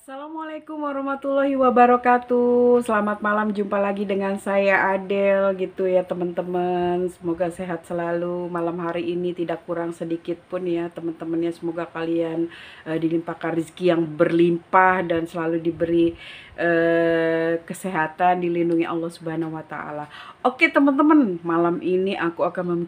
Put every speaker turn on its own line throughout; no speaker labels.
Assalamualaikum warahmatullahi wabarakatuh. Selamat malam, jumpa lagi dengan saya Adel gitu ya teman-teman. Semoga sehat selalu. Malam hari ini tidak kurang sedikit pun ya teman-teman ya. Semoga kalian dilimpahkan rezeki yang berlimpah dan selalu diberi kesehatan, dilindungi Allah Subhanahu wa taala. Oke teman-teman, malam ini aku akan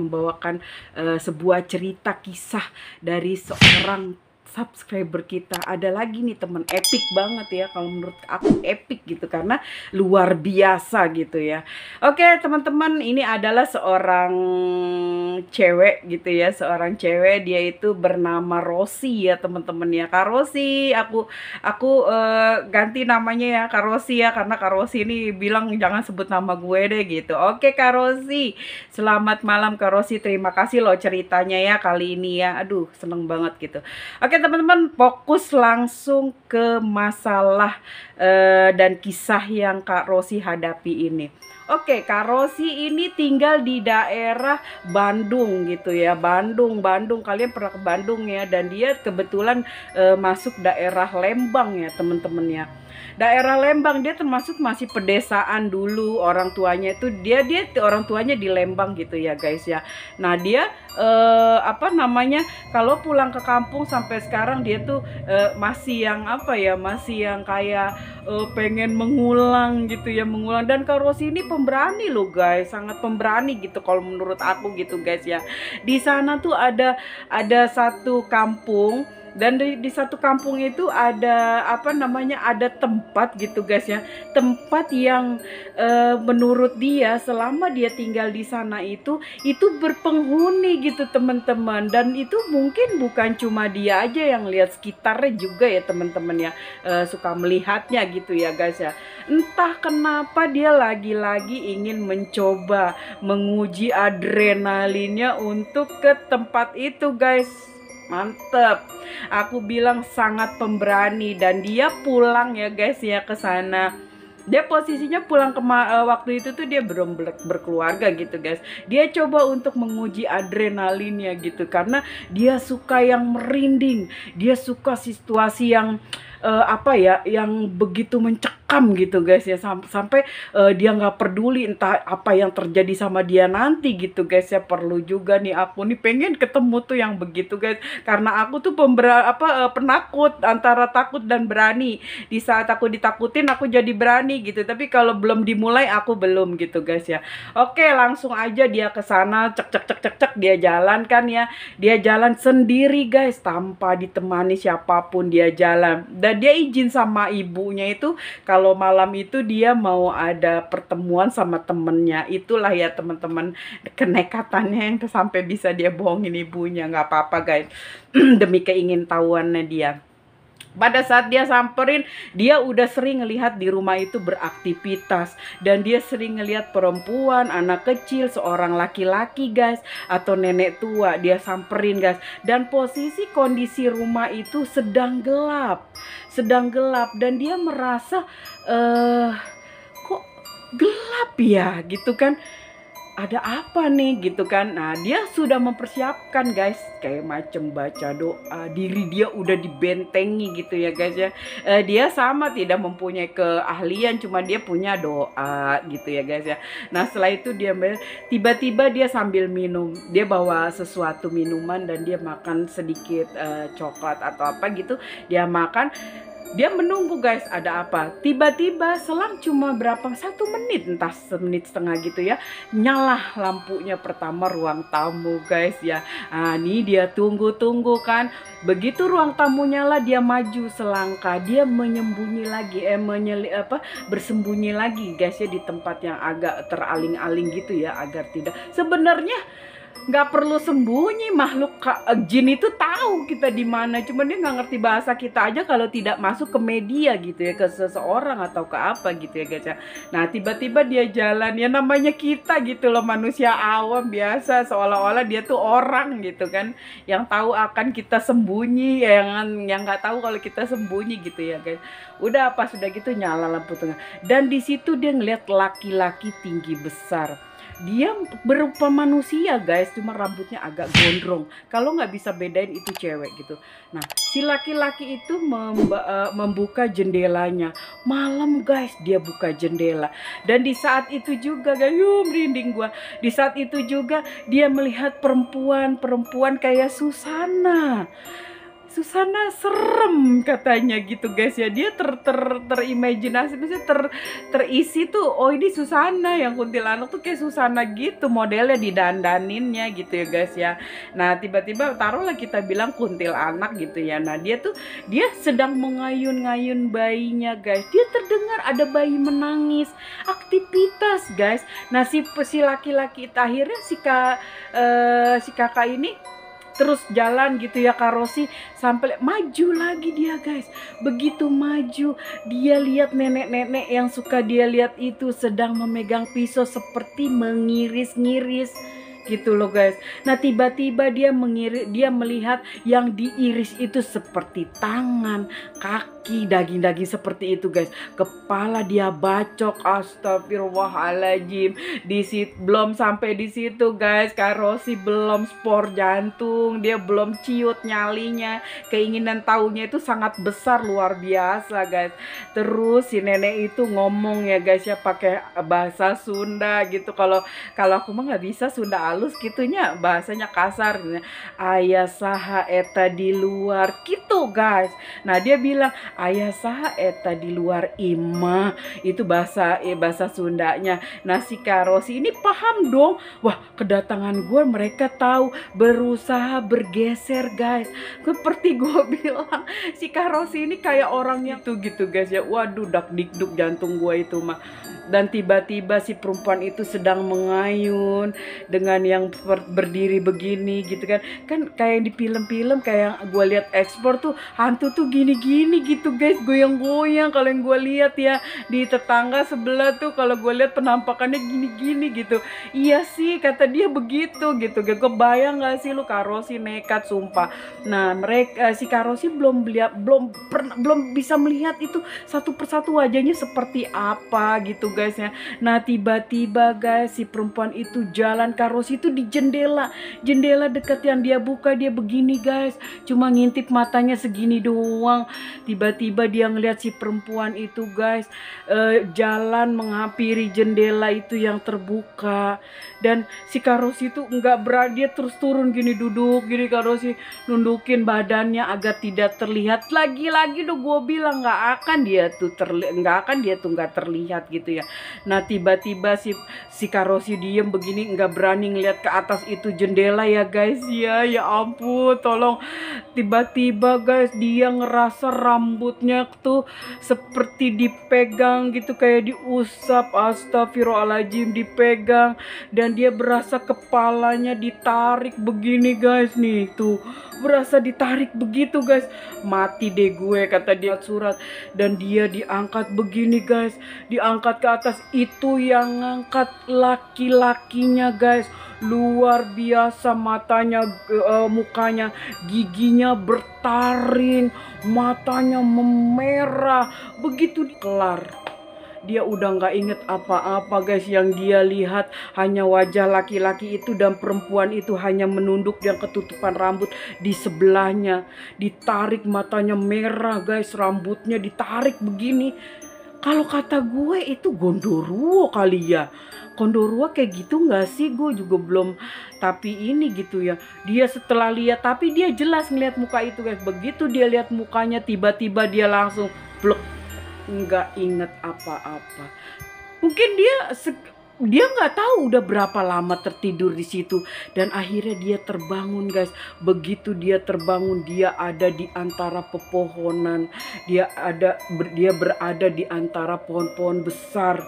membawakan sebuah cerita kisah dari seorang subscriber kita. Ada lagi nih temen, epic banget ya, kalau menurut aku epic gitu karena luar biasa gitu ya. Oke teman-teman, ini adalah seorang cewek gitu ya, seorang cewek, dia itu bernama Rosi ya teman-teman ya. Kak Rosi, aku ganti namanya ya Kak Rosi ya, karena Kak Rosi ini bilang jangan sebut nama gue deh gitu. Oke Kak Rosi, selamat malam Kak Rosi, terima kasih loh ceritanya ya kali ini ya. Aduh seneng banget gitu. Oke teman-teman, fokus langsung ke masalah dan kisah yang Kak Rosi hadapi ini. Oke, Kak Rosi ini tinggal di daerah Bandung gitu ya. Bandung, kalian pernah ke Bandung ya. Dan dia kebetulan masuk daerah Lembang ya teman-teman ya. Daerah Lembang, dia termasuk masih pedesaan dulu. Orang tuanya itu dia orang tuanya di Lembang gitu ya guys ya. Nah dia apa namanya, kalau pulang ke kampung sampai sekarang dia tuh masih yang apa ya, masih yang kayak pengen mengulang gitu ya, mengulang. Dan Kak Rosi ini pemberani loh guys, sangat pemberani gitu kalau menurut aku gitu guys ya. Di sana tuh ada satu kampung, dan di satu kampung itu ada apa namanya, ada tempat gitu guys ya, tempat yang menurut dia selama dia tinggal di sana itu berpenghuni gitu teman-teman. Dan itu mungkin bukan cuma dia aja yang lihat, sekitarnya juga ya teman-teman ya suka melihatnya gitu ya guys ya. Entah kenapa dia lagi-lagi ingin mencoba menguji adrenalinnya untuk ke tempat itu guys. Mantep, aku bilang sangat pemberani. Dan dia pulang ya guys ya ke sana. Dia posisinya pulang ke waktu itu tuh dia belum berkeluarga gitu guys. Dia coba untuk menguji adrenalinnya gitu, karena dia suka yang merinding. Dia suka situasi yang apa ya, yang begitu mencekam gitu guys ya, sampai dia nggak peduli entah apa yang terjadi sama dia nanti gitu guys ya. Perlu juga nih, aku nih pengen ketemu tuh yang begitu guys, karena aku tuh penakut, antara takut dan berani. Di saat aku ditakutin aku jadi berani gitu, tapi kalau belum dimulai aku belum gitu guys ya. Oke, langsung aja dia ke sana, cek dia jalan kan ya. Dia jalan sendiri guys, tanpa ditemani siapapun dia jalan. Dan dia izin sama ibunya itu kalau malam itu dia mau ada pertemuan sama temennya. Itulah ya teman-teman kenekatannya yang sampai bisa dia bohongin ibunya. Nggak apa-apa guys, demi keingintahuannya dia. Pada saat dia samperin, dia udah sering ngelihat di rumah itu beraktivitas. Dan dia sering ngelihat perempuan, anak kecil, seorang laki-laki guys, atau nenek tua. Dia samperin guys. Dan posisi kondisi rumah itu sedang gelap. Sedang gelap. Dan dia merasa kok gelap ya gitu kan, ada apa nih gitu kan. Nah dia sudah mempersiapkan guys, kayak macam baca doa, diri dia udah dibentengi gitu ya guys ya. Dia sama tidak mempunyai keahlian, cuma dia punya doa gitu ya guys ya. Nah setelah itu dia tiba-tiba dia sambil minum, dia bawa sesuatu minuman dan dia makan sedikit coklat atau apa gitu, dia makan. Dia menunggu guys, ada apa. Tiba-tiba selang cuma berapa, 1 menit, entah 1,5 menit gitu ya, nyala lampunya pertama ruang tamu guys ya. Nah ini dia tunggu-tunggu kan. Begitu ruang tamu nyala, dia maju selangkah, dia menyembunyi lagi, bersembunyi lagi guys ya, di tempat yang agak teraling-aling gitu ya, agar tidak, sebenarnya nggak perlu sembunyi, makhluk jin itu tahu kita di mana, cuma dia nggak ngerti bahasa kita aja kalau tidak masuk ke media gitu ya, ke seseorang atau ke apa gitu ya guys ya. Nah tiba-tiba dia jalan, ya namanya kita gitu loh, manusia awam biasa, seolah-olah dia tuh orang gitu kan, yang tahu akan kita sembunyi, yang nggak tahu kalau kita sembunyi gitu ya guys. Udah pas sudah gitu nyala lampu tengah, dan di situ dia ngeliat laki-laki tinggi besar. Dia berupa manusia guys, cuma rambutnya agak gondrong. Kalau nggak bisa bedain itu cewek gitu. Nah, si laki-laki itu membuka jendelanya. Malam guys, dia buka jendela. Dan di saat itu juga guys, merinding gua. Di saat itu juga dia melihat perempuan kayak Susana. Susana serem katanya gitu guys ya. Dia terimajinasi, maksudnya terisi tuh, oh ini Susana yang kuntilanak tuh kayak Susana gitu modelnya, didandaninnya gitu ya guys ya. Nah tiba-tiba taruhlah kita bilang kuntilanak gitu ya. Nah dia sedang mengayun-ngayun bayinya guys. Dia terdengar ada bayi menangis, aktivitas guys. Nah si laki-laki akhirnya si kakak ini terus jalan gitu ya, Karosi sampai maju lagi dia guys. Begitu maju, dia lihat nenek-nenek yang suka dia lihat itu sedang memegang pisau seperti mengiris-ngiris gitu loh guys. Nah tiba-tiba dia melihat yang diiris itu seperti tangan, kaki, daging-daging seperti itu guys. Kepala dia bacok, astagfirullahaladzim. Belum sampai di situ guys, Karosi belum spor jantung, dia belum ciut nyalinya. Keinginan tahunya itu sangat besar, luar biasa guys. Terus si nenek itu ngomong ya guys ya, pakai bahasa Sunda gitu. Kalau aku mah nggak bisa Sunda halus gitunya, bahasanya kasar. Ayah saha eta di luar gitu guys. Nah dia bilang ayah saha eta di luar imah, itu bahasa Sundanya. Nah si Karosi ini paham dong, wah kedatangan gue mereka tahu, berusaha bergeser guys. Seperti gue bilang, si Karosi ini kayak orangnya tuh gitu guys ya. Waduh, dak dikduk jantung gue itu mah. Dan tiba-tiba si perempuan itu sedang mengayun dengan yang berdiri begini gitu kan. Kan kayak di film-film, kayak gue lihat ekspor tuh, hantu tuh gini-gini gitu guys, goyang-goyang. Kalau yang gue lihat ya di tetangga sebelah tuh, kalau gue lihat penampakannya gini-gini gitu. Iya sih kata dia begitu gitu. Kebayang gak sih lu, Karosi nekat sumpah. Nah si Karosi belum bisa melihat itu satu persatu wajahnya seperti apa gitu guys ya. Nah tiba-tiba guys si perempuan itu jalan, Karosi itu di jendela dekat yang dia buka, dia begini guys, cuma ngintip matanya segini doang. Tiba-tiba dia ngeliat si perempuan itu guys jalan menghampiri jendela itu yang terbuka. Dan si Karosi itu nggak berani, dia terus turun gini, duduk gini, Karosi nundukin badannya agar tidak terlihat. Lagi-lagi tuh gue bilang nggak akan dia tuh nggak terlihat gitu ya. Nah tiba-tiba si Karosi diem begini, nggak berani ngeliat ke atas itu jendela ya guys ya. Ya ampun, tolong. Tiba-tiba guys dia ngerasa rambutnya tuh seperti dipegang gitu, kayak diusap, astagfirullahaladzim, dipegang. Dan dia berasa kepalanya ditarik begini guys, nih tuh berasa ditarik begitu guys. Mati deh gue kata dia surat. Dan dia diangkat begini guys, diangkat ke atas. Itu yang ngangkat laki-lakinya guys, luar biasa. Matanya, mukanya, giginya bertaring, matanya memerah. Begitu kelar, dia udah nggak inget apa-apa guys. Yang dia lihat hanya wajah laki-laki itu, dan perempuan itu hanya menunduk dan ketutupan rambut di sebelahnya. Ditarik, matanya merah guys, rambutnya ditarik begini. Kalau kata gue itu Gondoruo kali ya. Gondoruo kayak gitu nggak sih? Gue juga belum, tapi ini gitu ya. Dia setelah lihat, tapi dia jelas ngeliat muka itu guys. Begitu dia lihat mukanya, tiba-tiba dia langsung blek, nggak inget apa-apa. Mungkin dia nggak tahu udah berapa lama tertidur di situ. Dan akhirnya dia terbangun guys. Begitu dia terbangun, dia ada di antara pepohonan. Dia berada di antara pohon-pohon besar.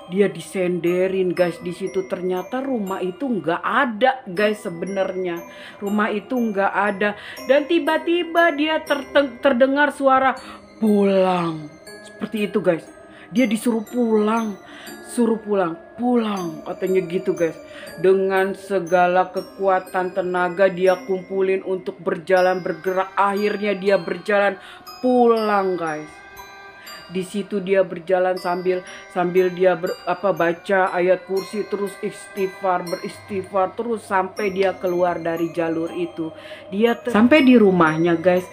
Dia disenderin guys di situ. Ternyata rumah itu nggak ada guys sebenarnya. Rumah itu nggak ada. Dan tiba-tiba dia terdengar suara pulang. Seperti itu guys. Dia disuruh pulang. Pulang katanya gitu guys. Dengan segala kekuatan tenaga dia kumpulin untuk berjalan, bergerak. Akhirnya dia berjalan pulang guys. Di situ dia berjalan sambil dia baca ayat kursi, terus beristighfar terus sampai dia keluar dari jalur itu. Dia sampai di rumahnya guys,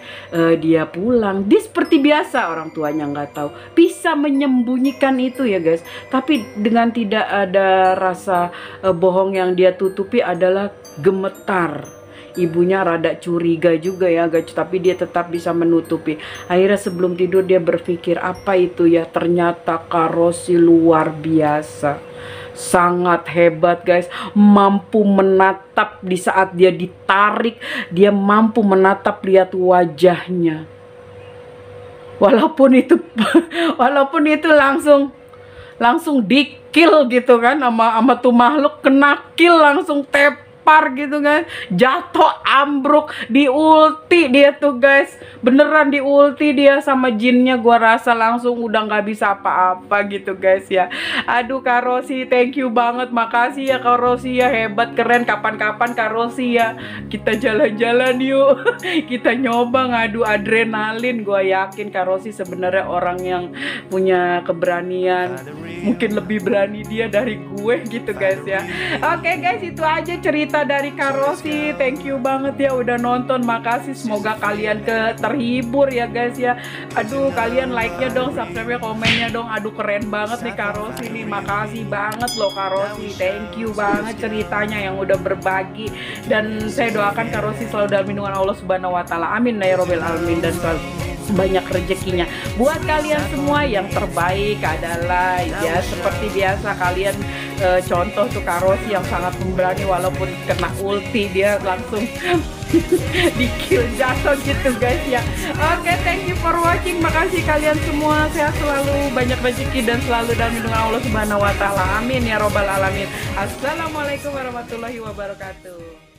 dia pulang. Dia seperti biasa, orang tuanya nggak tahu, bisa menyembunyikan itu ya guys. Tapi dengan tidak ada rasa bohong yang dia tutupi adalah gemetar. Ibunya rada curiga juga ya guys, tapi dia tetap bisa menutupi. Akhirnya sebelum tidur dia berpikir, apa itu ya? Ternyata Kak Rosi luar biasa, sangat hebat guys, mampu menatap di saat dia ditarik, dia mampu menatap, lihat wajahnya. Walaupun itu langsung di-kill gitu kan, sama tuh makhluk, kena kill langsung tepar gitu kan, jatuh ambruk, di ulti dia tuh guys, beneran di ulti dia sama jinnya. Gua rasa langsung udah nggak bisa apa-apa gitu guys ya. Aduh Kak Rosi, thank you banget, makasih ya Kak Rosi ya, hebat, keren. Kapan-kapan Kak Rosi ya kita jalan-jalan yuk. Kita nyoba ngadu adrenalin. Gua yakin Kak Rosi sebenarnya orang yang punya keberanian, mungkin lebih berani dia dari gue gitu guys ya. Oke guys, itu aja cerita dari Kak Rosi. Thank you banget ya udah nonton, makasih. Semoga kalian terhibur ya guys ya. Aduh, kalian like-nya dong, subscribe-nya, komennya dong. Aduh, keren banget nih Kak Rosi nih, makasih banget loh Kak Rosi. Thank you banget ceritanya yang udah berbagi, dan saya doakan Kak Rosi selalu dalam lindungan Allah Subhanahu wa taala. Amin ya robbal alamin, dan selalu banyak rezekinya buat kalian semua. Yang terbaik adalah ya seperti biasa kalian contoh tuh Kak Rosi yang sangat pemberani, walaupun kena ulti dia langsung di kill, jatuh gitu guys ya. Oke, thank you for watching, makasih kalian semua, sehat selalu, banyak rezeki, dan selalu dalam lindungan Allah Subhanahu wa taala. Amin ya robbal alamin. Assalamualaikum warahmatullahi wabarakatuh.